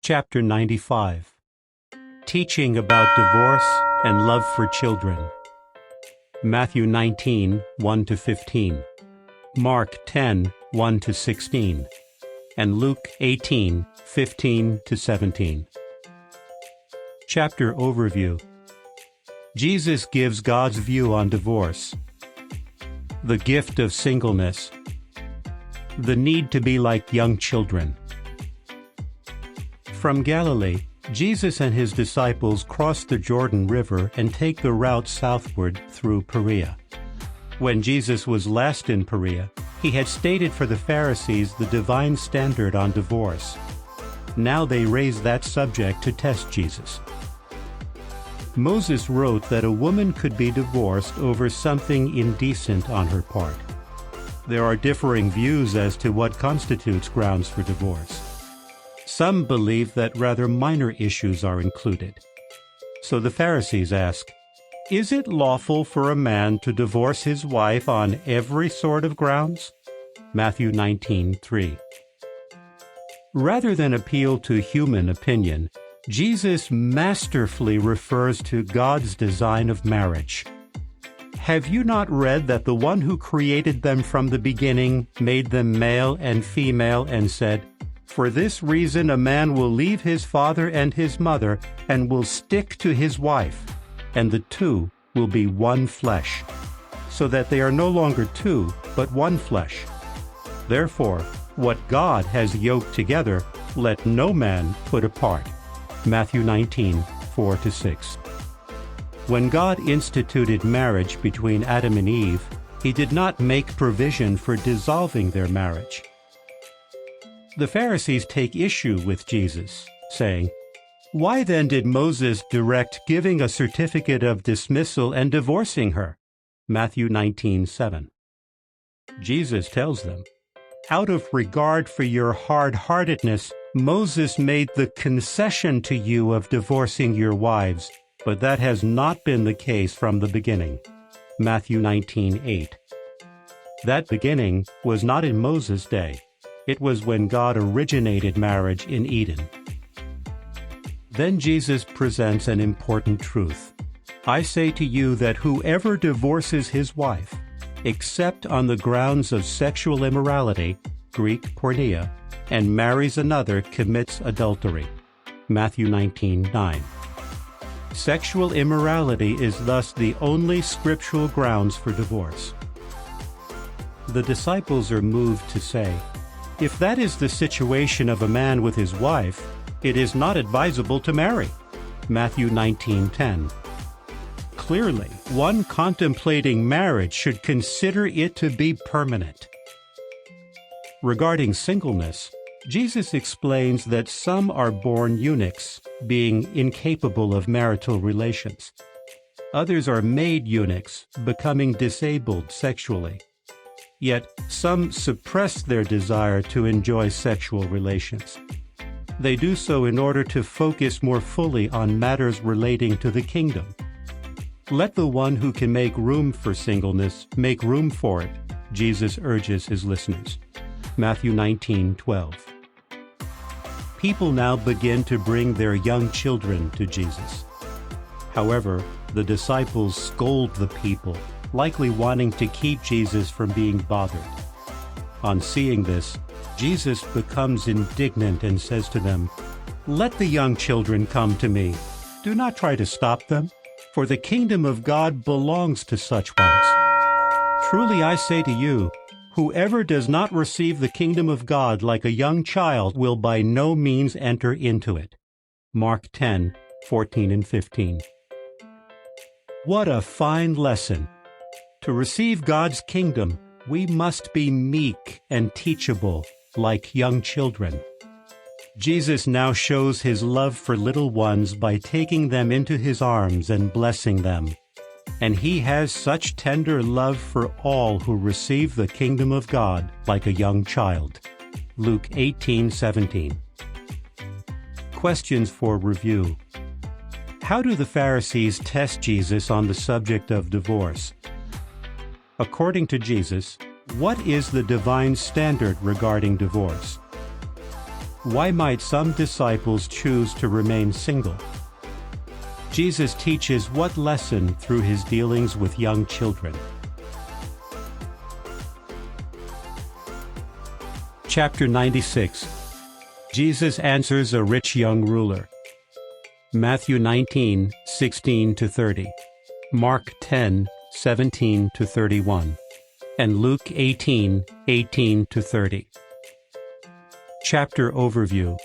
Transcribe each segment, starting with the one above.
Chapter 95. Teaching about divorce and love for children. Matthew 19, 1-15. Mark 10, 1-16. And Luke 18, 15-17. Chapter Overview. Jesus gives God's view on divorce. The gift of singleness. The need to be like young children. From Galilee, Jesus and his disciples cross the Jordan River and take the route southward through Perea. When Jesus was last in Perea, he had stated for the Pharisees the divine standard on divorce. Now they raise that subject to test Jesus. Moses wrote that a woman could be divorced over something indecent on her part. There are differing views as to what constitutes grounds for divorce. Some believe that rather minor issues are included. So the Pharisees ask, is it lawful for a man to divorce his wife on every sort of grounds? Matthew 19:3. Rather than appeal to human opinion, Jesus masterfully refers to God's design of marriage. Have you not read that the one who created them from the beginning made them male and female and said, "For this reason a man will leave his father and his mother and will stick to his wife, and the two will be one flesh," so that they are no longer two, but one flesh. Therefore, what God has yoked together, let no man put apart. Matthew 19, 4-6. When God instituted marriage between Adam and Eve, he did not make provision for dissolving their marriage. The Pharisees take issue with Jesus, saying, "Why then did Moses direct giving a certificate of dismissal and divorcing her?" Matthew 19:7. Jesus tells them, "Out of regard for your hard-heartedness, Moses made the concession to you of divorcing your wives, but that has not been the case from the beginning." Matthew 19:8. That beginning was not in Moses' day. It was when God originated marriage in Eden. Then Jesus presents an important truth. "I say to you that whoever divorces his wife, except on the grounds of sexual immorality, Greek porneia, and marries another commits adultery." Matthew 19:9. Sexual immorality is thus the only scriptural grounds for divorce. The disciples are moved to say, if that is the situation of a man with his wife, it is not advisable to marry. Matthew 19:10. Clearly, one contemplating marriage should consider it to be permanent. Regarding singleness, Jesus explains that some are born eunuchs, being incapable of marital relations. Others are made eunuchs, becoming disabled sexually. Yet some suppress their desire to enjoy sexual relations. They do so in order to focus more fully on matters relating to the kingdom. Let the one who can make room for singleness make room for it, Jesus urges his listeners. Matthew 19:12. People now begin to bring their young children to Jesus. However, the disciples scold the people, likely wanting to keep Jesus from being bothered. On seeing this, Jesus becomes indignant and says to them, "Let the young children come to me. Do not try to stop them, for the kingdom of God belongs to such ones. Truly I say to you, whoever does not receive the kingdom of God like a young child will by no means enter into it." Mark 10:14-15. What a fine lesson! To receive God's kingdom, we must be meek and teachable, like young children. Jesus now shows his love for little ones by taking them into his arms and blessing them. And he has such tender love for all who receive the kingdom of God like a young child. Luke 18:17. Questions for review. How do the Pharisees test Jesus on the subject of divorce? According to Jesus, what is the divine standard regarding divorce? Why might some disciples choose to remain single? Jesus teaches what lesson through his dealings with young children? Chapter 96. Jesus answers a rich young ruler. Matthew 19:16-30, Mark 10:17-31, and Luke 18:18-30. Chapter overview.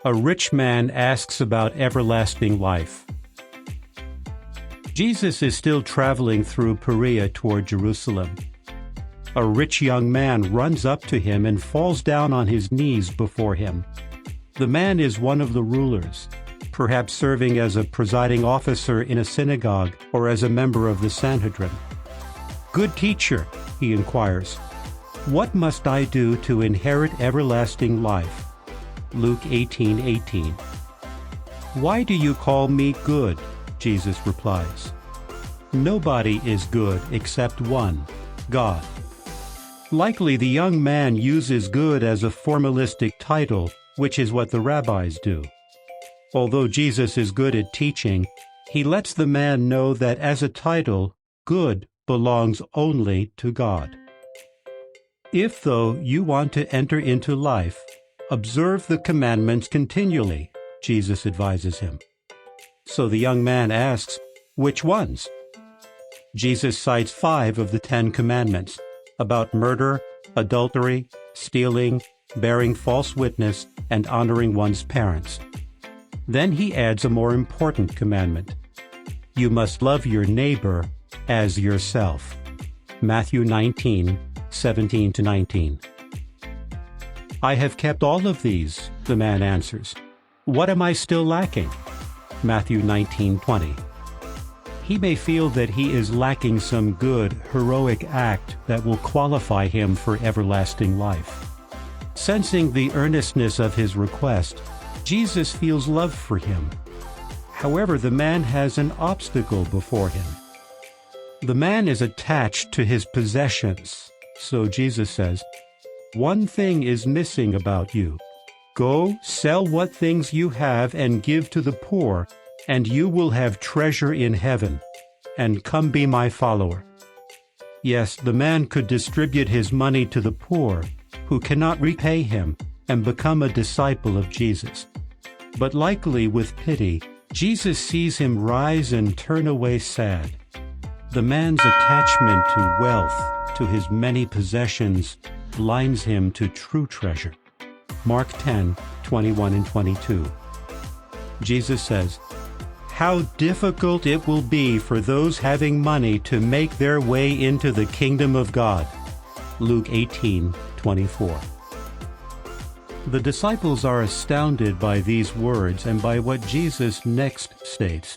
A rich man asks about everlasting life. Jesus is still traveling through Perea toward Jerusalem. A rich young man runs up to him and falls down on his knees before him. The man is one of the rulers, perhaps serving as a presiding officer in a synagogue or as a member of the Sanhedrin. "Good teacher," he inquires, "what must I do to inherit everlasting life?" Luke 18:18. "Why do you call me good?" Jesus replies. "Nobody is good except one, God." Likely the young man uses good as a formalistic title, which is what the rabbis do. Although Jesus is good at teaching, he lets the man know that as a title, good belongs only to God. "If, though, you want to enter into life, observe the commandments continually," Jesus advises him. So the young man asks, "Which ones?" Jesus cites 5 of the 10 commandments about murder, adultery, stealing, bearing false witness, and honoring one's parents. Then he adds a more important commandment. You must love your neighbor as yourself. Matthew 19:17-19. "I have kept all of these," the man answers. "What am I still lacking?" Matthew 19:20. He may feel that he is lacking some good, heroic act that will qualify him for everlasting life. Sensing the earnestness of his request, Jesus feels love for him. However, the man has an obstacle before him. The man is attached to his possessions, so Jesus says, "One thing is missing about you. Go, sell what things you have and give to the poor, and you will have treasure in heaven, and come be my follower." Yes, the man could distribute his money to the poor, who cannot repay him, and become a disciple of Jesus. But likely with pity, Jesus sees him rise and turn away sad. The man's attachment to wealth, to his many possessions, blinds him to true treasure. Mark 10:21 and 22. Jesus says, "How difficult it will be for those having money to make their way into the kingdom of God." Luke 18:24. The disciples are astounded by these words and by what Jesus next states.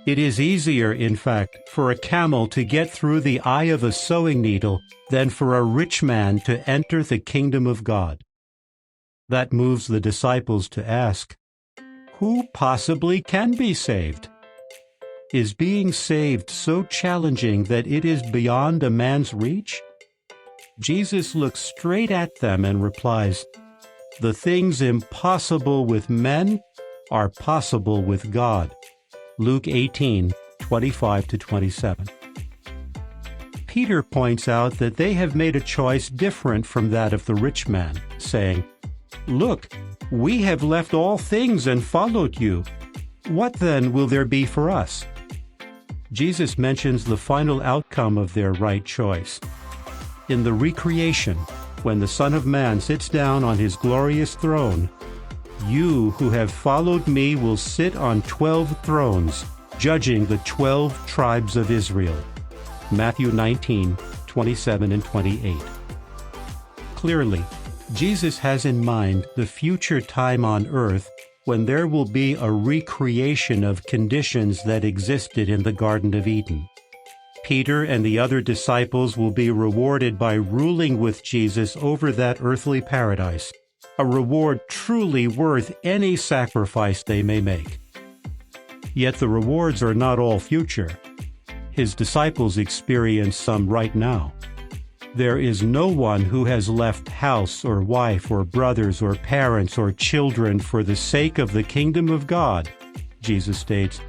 It is easier, in fact, for a camel to get through the eye of a sewing needle than for a rich man to enter the kingdom of God. That moves the disciples to ask, who possibly can be saved? Is being saved so challenging that it is beyond a man's reach? Jesus looks straight at them and replies, "The things impossible with men are possible with God." Luke 18:25-27. Peter points out that they have made a choice different from that of the rich man, saying, "Look, we have left all things and followed you. What then will there be for us?" Jesus mentions the final outcome of their right choice. In the recreation, when the Son of Man sits down on his glorious throne, you who have followed me will sit on 12 thrones, judging the 12 tribes of Israel. Matthew 19:27 and 28. Clearly, Jesus has in mind the future time on earth when there will be a recreation of conditions that existed in the Garden of Eden. Peter and the other disciples will be rewarded by ruling with Jesus over that earthly paradise, a reward truly worth any sacrifice they may make. Yet the rewards are not all future. His disciples experience some right now. There is no one who has left house or wife or brothers or parents or children for the sake of the kingdom of God, Jesus states,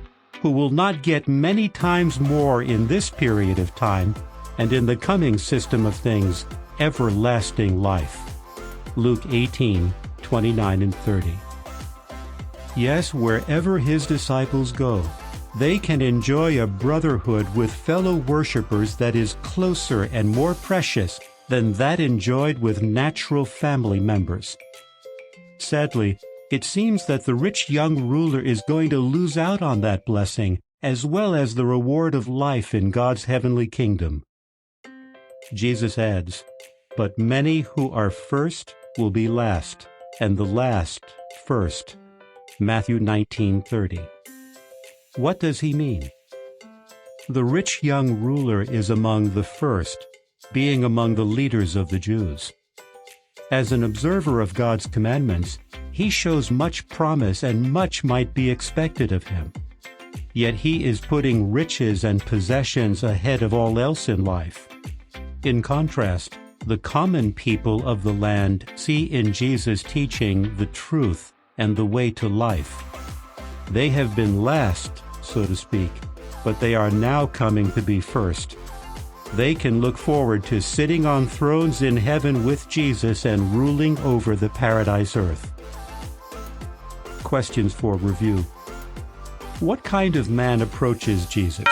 who will not get many times more in this period of time and in the coming system of things, everlasting life. Luke 18:29 and 30. Yes, wherever his disciples go, they can enjoy a brotherhood with fellow worshipers that is closer and more precious than that enjoyed with natural family members. Sadly, it seems that the rich young ruler is going to lose out on that blessing, as well as the reward of life in God's heavenly kingdom. Jesus adds, "But many who are first will be last, and the last first." Matthew 19:30. What does he mean? The rich young ruler is among the first, being among the leaders of the Jews. As an observer of God's commandments, he shows much promise and much might be expected of him. Yet he is putting riches and possessions ahead of all else in life. In contrast, the common people of the land see in Jesus' teaching the truth and the way to life. They have been last, so to speak, but they are now coming to be first. They can look forward to sitting on thrones in heaven with Jesus and ruling over the paradise earth. Questions for review. What kind of man approaches Jesus?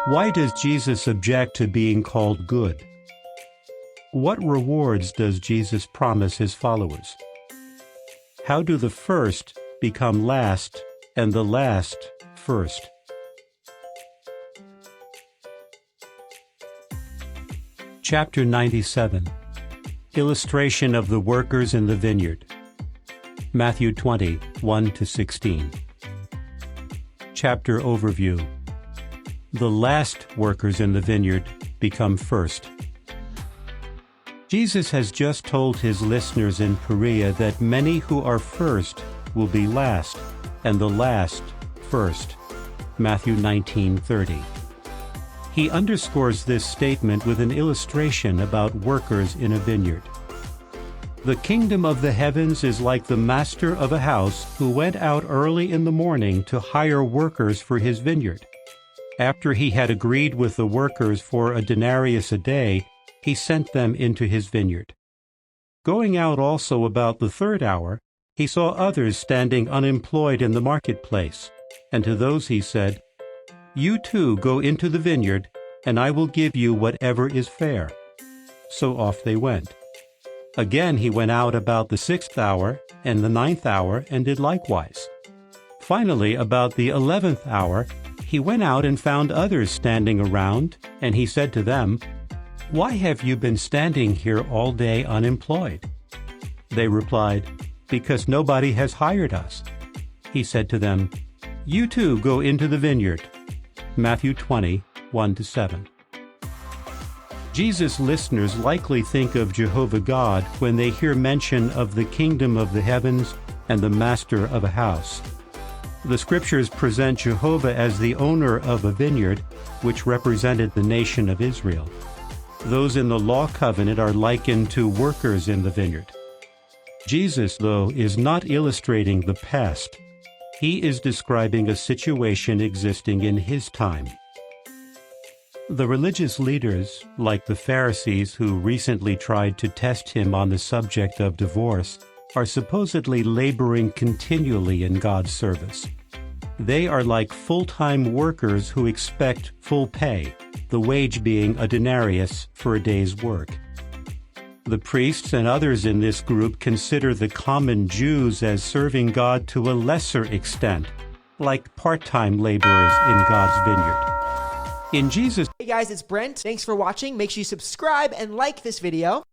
Why does Jesus object to being called good? What rewards does Jesus promise his followers? How do the first become last and the last first? Chapter 97. Illustration of the workers in the vineyard. Matthew 20, 1-16. Chapter overview. The last workers in the vineyard become first. Jesus has just told his listeners in Perea that many who are first will be last, and the last first. Matthew 19:30. He underscores this statement with an illustration about workers in a vineyard. The kingdom of the heavens is like the master of a house who went out early in the morning to hire workers for his vineyard. After he had agreed with the workers for a denarius a day, he sent them into his vineyard. Going out also about the third hour, he saw others standing unemployed in the marketplace, and to those he said, "You too go into the vineyard, and I will give you whatever is fair." So off they went. Again he went out about the 6th hour and the 9th hour and did likewise. Finally, about the 11th hour, he went out and found others standing around, and he said to them, "Why have you been standing here all day unemployed?" They replied, "Because nobody has hired us." He said to them, "You too go into the vineyard." Matthew 20, 1-7. Jesus' listeners likely think of Jehovah God when they hear mention of the kingdom of the heavens and the master of a house. The scriptures present Jehovah as the owner of a vineyard, which represented the nation of Israel. Those in the law covenant are likened to workers in the vineyard. Jesus, though, is not illustrating the past. He is describing a situation existing in his time. The religious leaders, like the Pharisees who recently tried to test him on the subject of divorce, are supposedly laboring continually in God's service. They are like full-time workers who expect full pay, the wage being a denarius for a day's work. The priests and others in this group consider the common Jews as serving God to a lesser extent, like part-time laborers in God's vineyard. In Jesus' Hey guys, it's Brent. Thanks for watching. Make sure you subscribe and like this video.